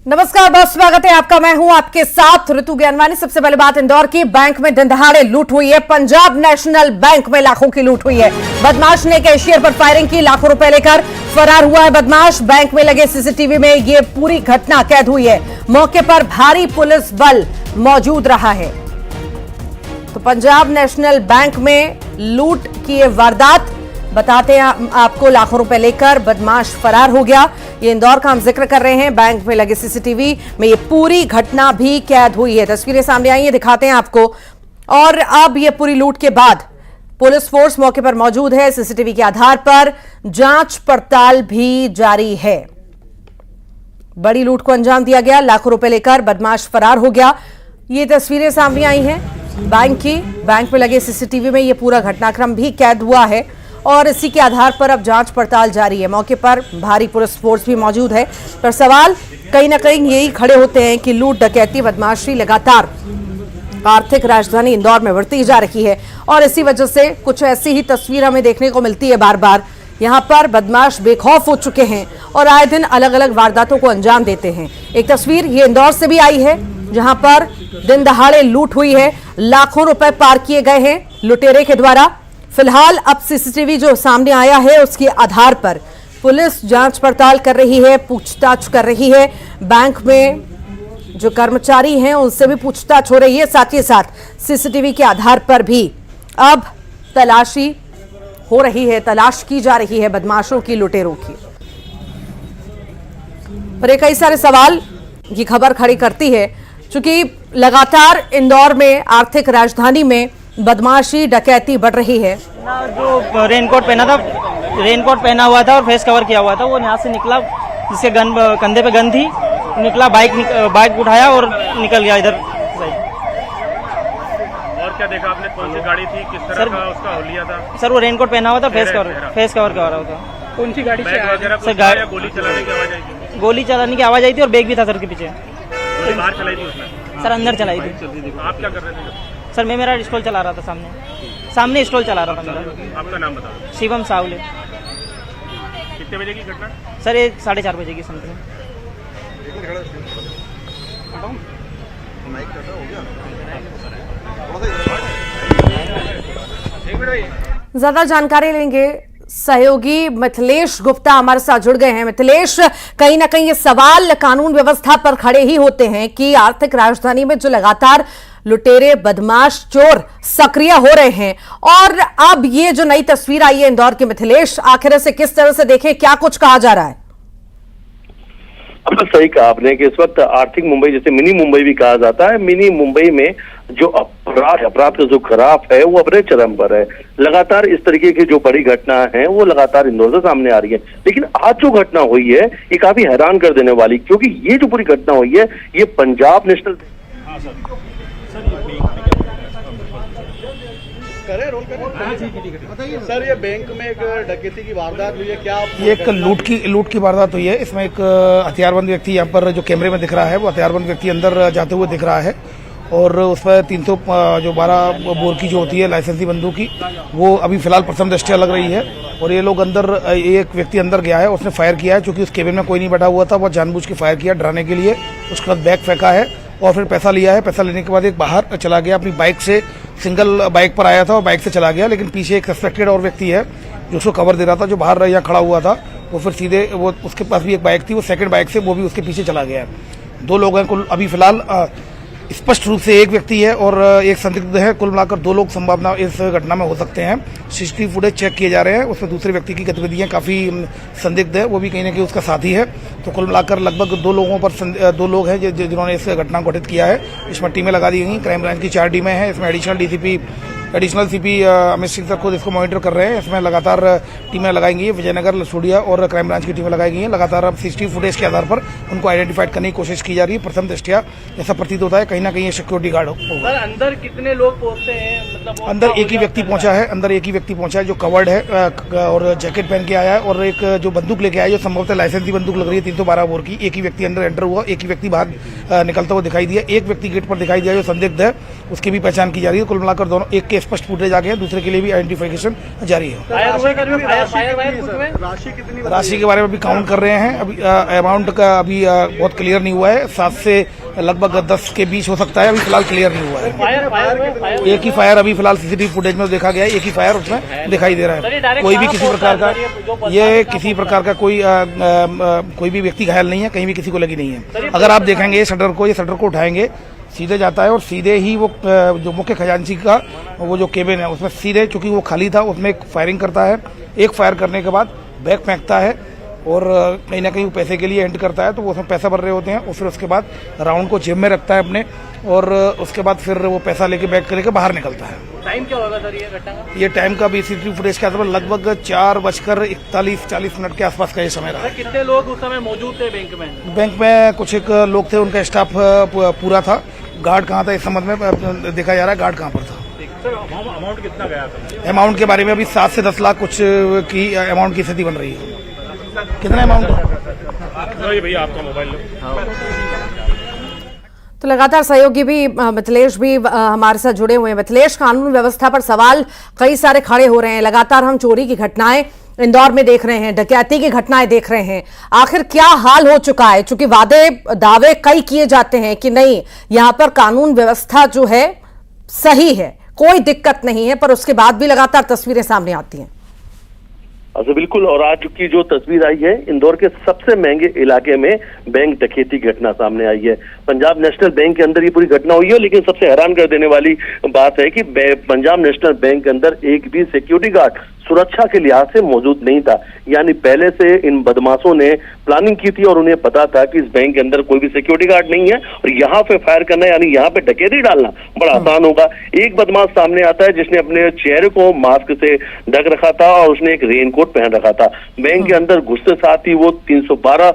नमस्कार, बहुत स्वागत है आपका। मैं हूं आपके साथ ऋतु ज्ञानवानी। सबसे पहले बात इंदौर की। बैंक में दिन दहाड़े लूट हुई है। पंजाब नेशनल बैंक में लाखों की लूट हुई है। बदमाश ने कैशियर पर फायरिंग की, लाखों रुपए लेकर फरार हुआ है बदमाश। बैंक में लगे सीसीटीवी में ये पूरी घटना कैद हुई है। मौके पर भारी पुलिस बल मौजूद रहा है। तो पंजाब नेशनल बैंक में लूट की ये वारदात बताते हैं आपको। लाखों रुपए लेकर बदमाश फरार हो गया। ये इंदौर का हम जिक्र कर रहे हैं। बैंक में लगे सीसीटीवी में ये पूरी घटना भी कैद हुई है। तस्वीरें सामने आई हैं, दिखाते हैं आपको। और अब ये पूरी लूट के बाद पुलिस फोर्स मौके पर मौजूद है। सीसीटीवी के आधार पर जांच पड़ताल भी जारी है। बड़ी लूट को अंजाम दिया गया। लाखों रुपए लेकर बदमाश फरार हो गया। ये तस्वीरें सामने आई हैं बैंक की। बैंक में लगे सीसीटीवी में ये पूरा घटनाक्रम भी कैद हुआ है और इसी के आधार पर अब जांच पड़ताल जारी है। मौके पर भारी पुलिस फोर्स भी मौजूद है। पर सवाल कहीं ना कहीं यही खड़े होते हैं कि लूट डकैती बदमाशी लगातार आर्थिक राजधानी इंदौर में बढ़ती जा रही है और इसी वजह से कुछ ऐसी ही तस्वीर हमें देखने को मिलती है बार बार। यहाँ पर बदमाश बेखौफ हो चुके हैं और आए दिन अलग अलग वारदातों को अंजाम देते हैं। एक तस्वीर ये इंदौर से भी आई है जहां पर दिन दहाड़े लूट हुई है। लाखों रुपए पार किए गए हैं लुटेरे के द्वारा। फिलहाल अब सीसीटीवी जो सामने आया है उसके आधार पर पुलिस जांच पड़ताल कर रही है, पूछताछ कर रही है। बैंक में जो कर्मचारी हैं उनसे भी पूछताछ हो रही है। साथ ही साथ सीसीटीवी के आधार पर भी अब तलाशी हो रही है, तलाश की जा रही है बदमाशों की, लुटेरों की। पर ये कई सारे सवाल की खबर खड़ी करती है क्योंकि लगातार इंदौर में आर्थिक राजधानी में बदमाशी डकैती बढ़ रही है। जो रेनकोट पहना हुआ था और फेस कवर किया हुआ था, वो यहाँ से निकला, जिसके कंधे पे गन थी, निकला, बाइक उठाया और निकल गया इधर। और क्या देखा आपने? कौन सी गाड़ी थी, किस तरह का उसका हुलिया था? सर वो रेनकोट पहना हुआ था, फेस कवर का रहा था। कौन सी गाड़ी से? सर गोली चलाने की आवाज आई थी? गोली चलाने की आवाज आई थी और बैग भी था सर के पीछे। गोली बाहर चलाई थी उसने? सर अंदर चलाई थी। आप क्या कर रहे थे? सर मैं मेरा स्टॉल चला रहा था, सामने स्टॉल चला रहा था मेरा। आपका नाम बताओ। शिवम सावले। कितने बजे की घटना? सर ये 4:30 बजे की समथिंग। ज्यादा जानकारी लेंगे। सहयोगी मिथिलेश गुप्ता हमारे साथ जुड़ गए हैं। मिथिलेश, कहीं ना कहीं ये सवाल कानून व्यवस्था पर खड़े ही होते हैं कि आर्थिक राजधानी में जो लगातार लुटेरे, बदमाश, चोर सक्रिय हो रहे हैं और अब ये जो नई तस्वीर आई है इंदौर की, मिथिलेश आखिर से किस तरह से देखें, क्या कुछ कहा जा रहा है? अब सही कहा आपने कि इस वक्त आर्थिक मुंबई, जिसे मिनी मुंबई भी कहा जाता है, मिनी मुंबई में जो अपराध का जो खराब है वो अपने चरम पर है। लगातार इस तरीके की जो बड़ी घटना है वो लगातार इंदौर से सामने आ रही है। लेकिन आज जो घटना हुई है ये काफी हैरान कर देने वाली, क्योंकि ये जो पूरी घटना हुई है ये पंजाब नेशनल सर, ये बैंक में एक डकैती की वारदात हुई है, क्या ये एक लूट की वारदात हुई है। इसमें एक हथियारबंद व्यक्ति, यहाँ पर जो कैमरे में दिख रहा है वो हथियारबंद व्यक्ति अंदर जाते हुए दिख रहा है और उस पर 312 बोर की जो होती है लाइसेंसी बंदूक की, वो अभी फिलहाल प्रथम दृष्टया लग रही है। और ये लोग अंदर, एक व्यक्ति अंदर गया है, उसने फायर किया है, क्योंकि उस केबिन में कोई नहीं बैठा हुआ था, वो जानबूझ के फायर किया डराने के लिए। उसके बाद बैग फेंका है और फिर पैसा लिया है। पैसा लेने के बाद एक बाहर चला गया, अपनी बाइक से, सिंगल बाइक पर आया था और बाइक से चला गया। लेकिन पीछे एक सस्पेक्टेड और व्यक्ति है जो उसको कवर दे रहा था, जो बाहर यहाँ खड़ा हुआ था, वो फिर सीधे, वो उसके पास भी एक बाइक थी, वो सेकंड बाइक से वो भी उसके पीछे चला गया है। 2 लोग हैं कुल अभी फिलहाल, स्पष्ट रूप से एक व्यक्ति है और एक संदिग्ध है। कुल मिलाकर 2 लोग संभावना इस घटना में हो सकते हैं। सीसीटीवी फुटेज चेक किए जा रहे हैं, उसमें दूसरे व्यक्ति की गतिविधियां काफी संदिग्ध है, वो भी कहीं ना कहीं उसका साथी है। तो कुल मिलाकर लगभग 2 लोगों पर 2 लोग हैं जिन्होंने इस घटना को घटित किया है। इसमें टीमें लगा दी गई, क्राइम ब्रांच की 4 टीमें हैं। इसमें additional CP Amit Singh sir खुद इसको मॉनिटर कर रहे हैं। इसमें लगातार टीमें लगाई गई है, विजयनगर, लसूड़िया और क्राइम ब्रांच की टीमें लगाई गई हैं। लगातार अब सीसीटीवी फुटेज के आधार पर उनको आइडेंटिफाइड करने की कोशिश की जा रही है। प्रथम दृष्टया ऐसा प्रतीत होता है कहीं ना कहीं ये सिक्योरिटी गार्ड होगा। अंदर कितने लोग पहुंचते हैं? मतलब अंदर एक ही व्यक्ति पहुंचा है, जो कवर्ड है और जैकेट पहन के आया है, और एक जो बंदूक लेके आया है, जो संभवतः लाइसेंसी बंदूक लग रही है 312 बोर की। एक ही व्यक्ति अंदर एंटर हुआ, एक ही व्यक्ति बाहर निकलता हुआ दिखाई दिया। एक व्यक्ति गेट पर दिखाई दिया जो संदिग्ध है, उसकी भी पहचान की जा रही है। कुल मिलाकर दोनों, एक के स्पष्ट फुटेज आ गए हैं, दूसरे के लिए भी आइडेंटिफिकेशन जारी है। राशि के बारे में अभी काउंट कर रहे हैं, अभी अमाउंट का अभी बहुत क्लियर नहीं हुआ है। 7 से लगभग 10 के बीच हो सकता है, अभी फिलहाल क्लियर नहीं हुआ है। एक ही फायर अभी फिलहाल सीसीटीवी फुटेज में देखा गया है, एक ही फायर उसमें दिखाई दे रहा है। कोई भी किसी प्रकार का, ये किसी प्रकार का कोई भी व्यक्ति घायल नहीं है, कहीं भी किसी को लगी नहीं है। अगर आप देखेंगे ये शटर को उठाएंगे, सीधे जाता है और सीधे ही वो जो मुख्य खजांची का वो जो केबिन है उसमें सीधे, चूंकि वो खाली था, उसमें एक फायरिंग करता है। एक फायर करने के बाद बैग फेंकता है और कहीं ना कहीं वो पैसे के लिए एंड करता है, तो वो उसमें पैसा भर रहे होते हैं और फिर उसके बाद राउंड को जेब में रखता है अपने, और उसके बाद फिर वो पैसा लेके बैग लेके बाहर निकलता है। टाइम क्या होगा सर ये घटना का? ये टाइम का भी सीसीटीवी फुटेज के आधार पर लगभग 4:41-40 का ये समय रहा। कितने लोग उस समय मौजूद थे बैंक में? बैंक में कुछ एक लोग थे, उनका स्टाफ पूरा था। गार्ड कहाँ था इस संबंध में देखा जा रहा है, गार्ड कहाँ पर था। अमाउंट कितना गया था? अमाउंट के बारे में अभी 7 से 10 लाख कुछ की अमाउंट की स्थिति बन रही है। कितना अमाउंट? भैया आपका मोबाइल लो। तो लगातार सहयोगी भी मिथिलेश भी हमारे साथ जुड़े हुए हैं। मिथिलेश, कानून व्यवस्था पर सवाल कई सारे खड़े हो रहे हैं। लगातार हम चोरी की घटनाएं इंदौर में देख रहे हैं, डकैती की घटनाएं देख रहे हैं। आखिर क्या हाल हो चुका है? चूंकि दावे कई किए जाते हैं कि नहीं, यहां पर कानून व्यवस्था जो है सही है, कोई दिक्कत नहीं है, पर उसके बाद भी लगातार तस्वीरें सामने आती हैं। अच्छा, बिल्कुल। और आज की जो तस्वीर आई है, इंदौर के सबसे महंगे इलाके में बैंक डकैती घटना सामने आई है। पंजाब नेशनल बैंक के अंदर ये पूरी घटना हुई है, लेकिन सबसे हैरान कर देने वाली बात है कि पंजाब नेशनल बैंक के अंदर एक भी सिक्योरिटी गार्ड सुरक्षा के लिहाज से मौजूद नहीं था। यानी पहले से इन बदमाशों ने प्लानिंग की थी और उन्हें पता था कि इस बैंक के अंदर कोई भी सिक्योरिटी गार्ड नहीं है और यहाँ पे फायर करना, यानी यहाँ पे डकैती डालना बड़ा आसान होगा। एक बदमाश सामने आता है जिसने अपने चेहरे को मास्क से ढक रखा था और उसने एक रेनकोट पहन रखा था। बैंक के अंदर घुसते साथ ही वो 312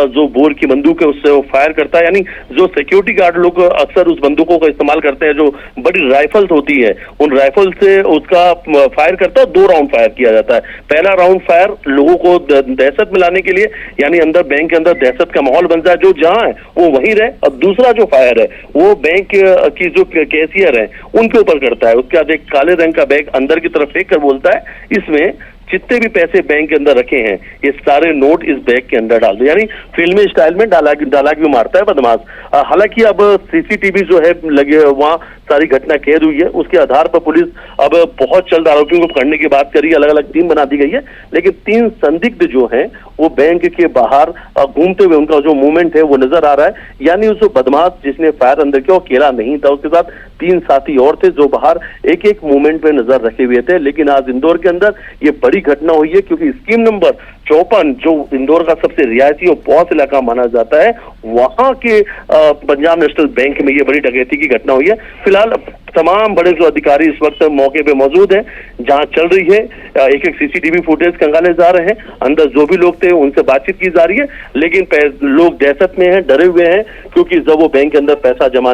जो बोर की बंदूक है उससे वो फायर करता है। यानी जो सिक्योरिटी गार्ड लोग अक्सर उस बंदूकों का इस्तेमाल करते हैं, जो बड़ी राइफल्स होती है, उन राइफल से उसका फायर करता है। 2 राउंड फायर किया जाता है। पहला राउंड फायर लोगों को दहशत में लाने के लिए, यानी अंदर बैंक के अंदर दहशत का माहौल बन जाए, जो जहां है वो वहीं रहे। और दूसरा जो फायर है वो बैंक की जो कैशियर है उनके ऊपर करता है। उसके बाद एक काले रंग का बैग अंदर की तरफ फेंक कर बोलता है, इसमें जितने भी पैसे बैंक के अंदर रखे हैं ये सारे नोट इस बैग के अंदर डाल दो। यानी फिल्मी स्टाइल में डाला भी मारता है बदमाश। हालांकि अब सीसीटीवी जो है लगे, वहां सारी घटना कैद हुई है। उसके आधार पर पुलिस अब बहुत जल्द आरोपियों को पकड़ने की बात करी। अलग अलग टीम बना दी गई है, लेकिन 3 संदिग्ध जो हैं वो बैंक के बाहर घूमते हुए उनका जो मूवमेंट है वो नजर आ रहा है। यानी उस बदमाश जिसने फायर अंदर किया वो अकेला नहीं था, उसके साथ 3 साथी और थे जो बाहर एक एक मूवमेंट पे नजर रखे हुए थे। लेकिन आज इंदौर के अंदर ये बड़ी घटना हुई है, क्योंकि स्कीम नंबर 54 जो इंदौर का सबसे रियायती और पॉश इलाका माना जाता है, वहां के पंजाब नेशनल बैंक में ये बड़ी डकैती की घटना हुई है। फिलहाल तमाम बड़े जो अधिकारी इस वक्त मौके पे मौजूद हैं, जहां चल रही है। एक एक सीसीटीवी फुटेज खंगाले जा रहे हैं, अंदर जो भी लोग थे उनसे बातचीत की जा रही है। लेकिन लोग दहशत में हैं, डरे हुए हैं, क्योंकि जब वो बैंक के अंदर पैसा जमा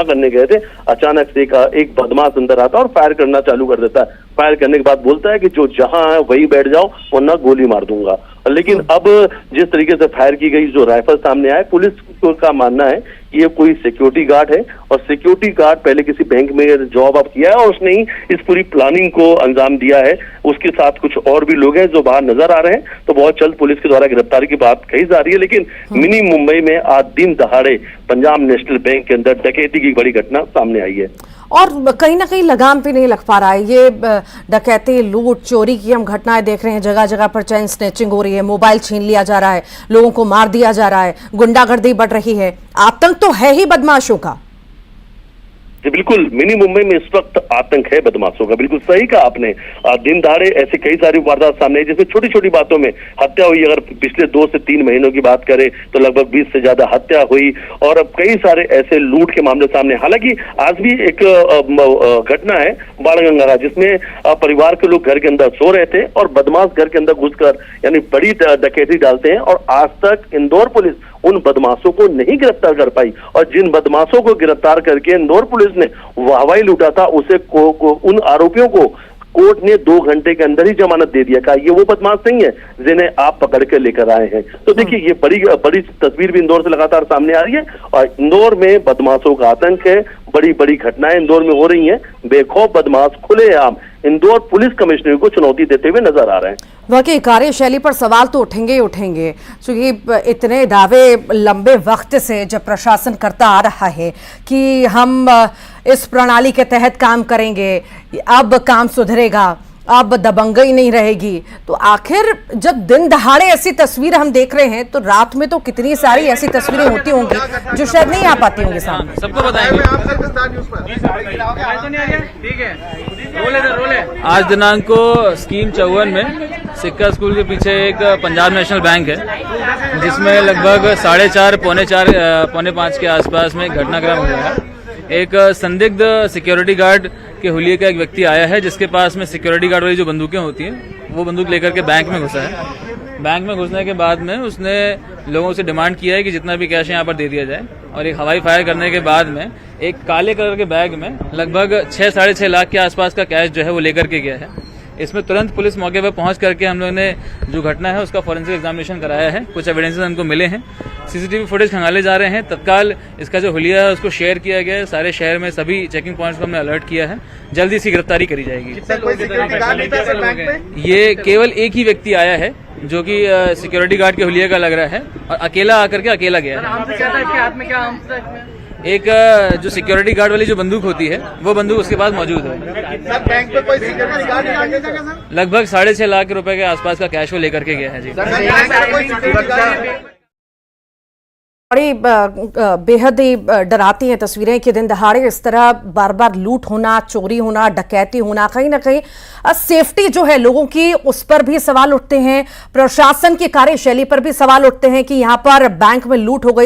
करने गए थे, अचानक से एक बदमाश अंदर आता और फायर करना चालू कर देता है। फायर करने के बाद बोलता है कि जो जहां है वही बैठ जाओ वरना गोली मार दूंगा। लेकिन अब जिस तरीके से फायर की गई, जो राइफल सामने आए, पुलिस का मानना है ये कोई सिक्योरिटी गार्ड है और सिक्योरिटी गार्ड पहले किसी बैंक में जॉब अब किया है और उसने ही इस पूरी प्लानिंग को अंजाम दिया है। उसके साथ कुछ और भी लोग हैं जो बाहर नजर आ रहे हैं, तो बहुत जल्द पुलिस के द्वारा गिरफ्तारी की बात कही जा रही है। लेकिन मिनी मुंबई में आज दिन दहाड़े पंजाब नेशनल बैंक के अंदर डकैती की बड़ी घटना सामने आई है और कहीं ना कहीं लगाम पे नहीं लग पा रहा है। ये डकैती, लूट, चोरी की हम घटनाएं देख रहे हैं, जगह जगह पर चेन स्नैचिंग हो रही है, मोबाइल छीन लिया जा रहा है, लोगों को मार दिया जा रहा है, गुंडागर्दी बढ़ रही है। आतंक तो है ही बदमाशों का। जी बिल्कुल, मिनी मुंबई में इस वक्त आतंक है बदमाशों का। बिल्कुल सही कहा आपने। दिन दहाड़े ऐसी कई सारी वारदात सामने आई, जिसमें छोटी छोटी बातों में हत्या हुई। अगर पिछले 2 से 3 महीनों की बात करें तो लगभग 20 से ज्यादा हत्या हुई और अब कई सारे ऐसे लूट के मामले सामने। हालांकि आज भी एक घटना है बाणगंगा का, जिसमें परिवार के लोग घर के अंदर सो रहे थे और बदमाश घर के अंदर घुसकर यानी बड़ी डकैती डालते हैं और आज तक इंदौर पुलिस उन बदमाशों को नहीं गिरफ्तार कर पाई। और जिन बदमाशों को गिरफ्तार करके इंदौर पुलिस ने वाहवाही लूटा था, उसे उन आरोपियों को कोर्ट ने 2 घंटे के अंदर ही जमानत दे दिया। कहा ये वो बदमाश नहीं है जिन्हें आप पकड़ के लेकर आए हैं। तो देखिए ये बड़ी तस्वीर भी इंदौर से लगातार सामने आ रही है और इंदौर में बदमाशों का आतंक है। बड़ी बड़ी घटनाएं इंदौर में हो रही हैं। बेखौफ बदमाश खुलेआम इंदौर पुलिस कमिश्नर को चुनौती देते हुए नजर आ रहे हैं। वाकई कार्यशैली पर सवाल तो उठेंगे ही उठेंगे, क्योंकि इतने दावे लंबे वक्त से जब प्रशासन करता आ रहा है कि हम इस प्रणाली के तहत काम करेंगे, अब काम सुधरेगा, अब दबंगई नहीं रहेगी, तो आखिर जब दिन दहाड़े ऐसी तस्वीर हम देख रहे हैं तो रात में तो कितनी सारी ऐसी तस्वीरें होती होंगी जो शायद नहीं आ पाती होंगी सामने। सबको बताएंगे। ठीक है, रोले। आज दिनांक को स्कीम 54 में सिक्का स्कूल के पीछे एक पंजाब नेशनल बैंक है, जिसमें लगभग 4:30 पौने 5 के आसपास में घटनाक्रम हुआ है। एक संदिग्ध सिक्योरिटी गार्ड के हुलिये का एक व्यक्ति आया है, जिसके पास में सिक्योरिटी गार्ड वाली जो बंदूकें होती हैं वो बंदूक लेकर के बैंक में घुसा है। बैंक में घुसने के बाद में उसने लोगों से डिमांड किया है कि जितना भी कैश यहाँ पर दे दिया जाए, और एक हवाई फायर करने के बाद में एक काले कलर के बैग में लगभग 6-6.5 लाख के आसपास का कैश जो है वो लेकर के गया है। इसमें तुरंत पुलिस मौके पर पहुंच करके हम लोगों ने जो घटना है उसका फॉरेंसिक एग्जामिनेशन कराया है। कुछ एविडेंसेस हमको मिले हैं, सीसीटीवी फुटेज खंगाले जा रहे हैं। तत्काल इसका जो हुलिया है उसको शेयर किया गया है। सारे शहर में सभी चेकिंग पॉइंट्स को हमने अलर्ट किया है। जल्दी इसकी गिरफ्तारी करी जाएगी। ये केवल एक ही व्यक्ति आया है जो कि सिक्योरिटी गार्ड के हुलिया का लग रहा है, और अकेला आकर के अकेला गया है। एक जो सिक्योरिटी गार्ड वाली जो बंदूक होती है वो बंदूक उसके पास मौजूद है। सर बैंक पे कोई सिक्योरिटी गार्ड नहीं लगा सर? लगभग 6.5 लाख रुपए के आसपास का कैश वो लेकर के गया है जी। बड़ी बेहद ही डराती हैं तस्वीरें कि दिन दहाड़े इस तरह बार बार लूट होना, चोरी होना, डकैती होना, कहीं ना कहीं सेफ्टी जो है लोगों की उस पर भी सवाल उठते हैं। प्रशासन की कार्यशैली पर भी सवाल उठते हैं कि यहाँ पर बैंक में लूट हो गई।